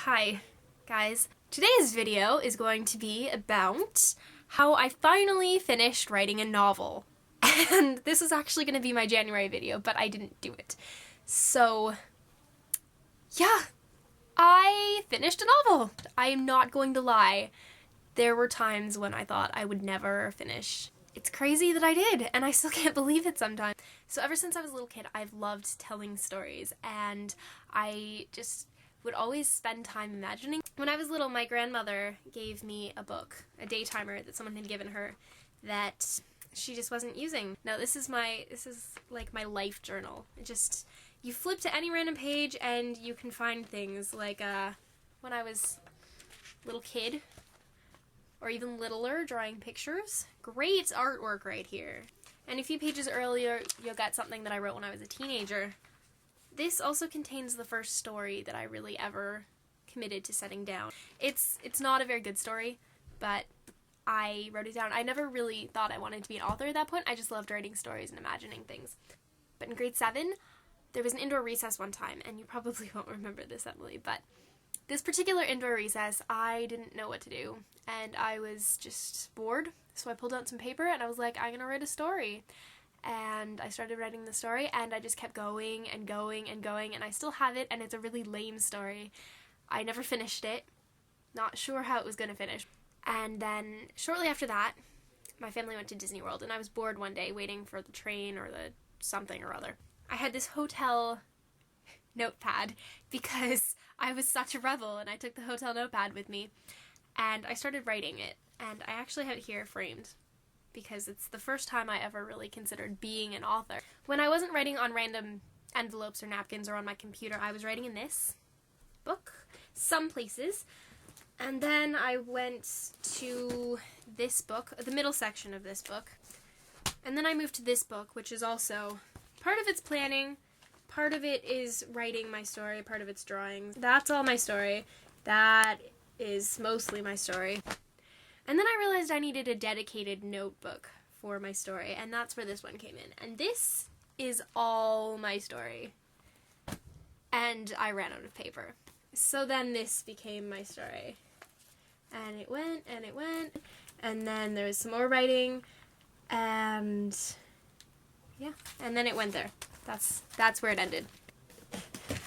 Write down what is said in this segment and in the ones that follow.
Hi, guys. Today's video is going to be about how I finally finished writing a novel. And this is actually going to be my January video, but I didn't do it. So, yeah, I finished a novel. I am not going to lie. There were times when I thought I would never finish. It's crazy that I did, and I still can't believe it sometimes. So ever since I was a little kid, I've loved telling stories, and I just would always spend time imagining. When I was little, my grandmother gave me a book, a day timer that someone had given her that she just wasn't using. Now this is like my life journal. It just, you flip to any random page and you can find things like when I was a little kid, or even littler, drawing pictures. Great artwork right here. And a few pages earlier, you'll get something that I wrote when I was a teenager. This also contains the first story that I really ever committed to setting down. It's not a very good story, but I wrote it down. I never really thought I wanted to be an author at that point. I just loved writing stories and imagining things. But in grade 7, there was an indoor recess one time, and you probably won't remember this, Emily, but this particular indoor recess, I didn't know what to do, and I was just bored, so I pulled out some paper, and I was like, I'm gonna write a story. And I started writing the story, and I just kept going and going and going, and I still have it, and it's a really lame story. I never finished it, not sure how it was gonna finish. And then, shortly after that, my family went to Disney World, and I was bored one day waiting for the train or the something or other. I had this hotel notepad because I was such a rebel, and I took the hotel notepad with me, and I started writing it, and I actually have it here framed because it's the first time I ever really considered being an author. When I wasn't writing on random envelopes or napkins or on my computer, I was writing in this book, some places, and then I went to this book, the middle section of this book, and then I moved to this book, which is also, part of it's planning, part of it is writing my story, part of it's drawings. That's all my story. That is mostly my story. And then I realized I needed a dedicated notebook for my story, and that's where this one came in. And this is all my story. And I ran out of paper. So then this became my story. And it went, and it went, and then there was some more writing, and yeah, and then it went there. That's where it ended.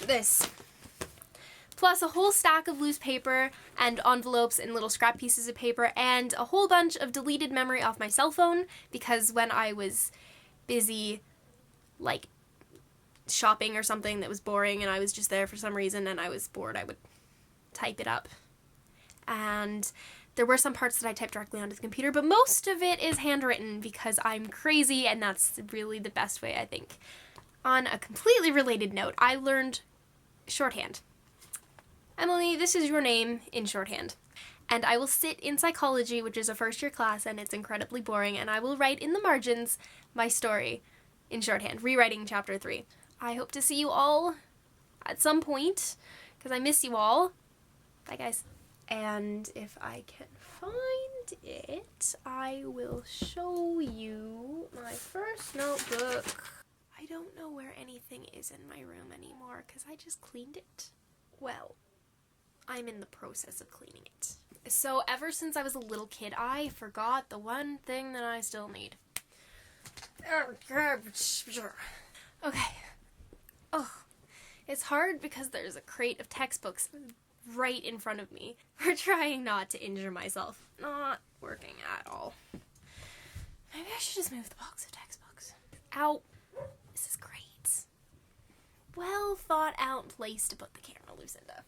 This. Plus a whole stack of loose paper and envelopes and little scrap pieces of paper and a whole bunch of deleted memory off my cell phone because when I was busy, like, shopping or something that was boring and I was just there for some reason and I was bored, I would type it up. And there were some parts that I typed directly onto the computer, but most of it is handwritten because I'm crazy, and that's really the best way, I think. On a completely related note, I learned shorthand. Emily, this is your name in shorthand. And I will sit in psychology, which is a first-year class, and it's incredibly boring, and I will write in the margins my story in shorthand, rewriting chapter 3. I hope to see you all at some point, because I miss you all. Bye, guys. And if I can find it, I will show you my first notebook. I don't know where anything is in my room anymore, because I just cleaned it. Well, I'm in the process of cleaning it. So ever since I was a little kid, I forgot the one thing that I still need. Okay. Oh, it's hard because there's a crate of textbooks right in front of me. We're trying not to injure myself. Not working at all. Maybe I should just move the box of textbooks. Ow. This is great. Well thought out place to put the camera, Lucinda.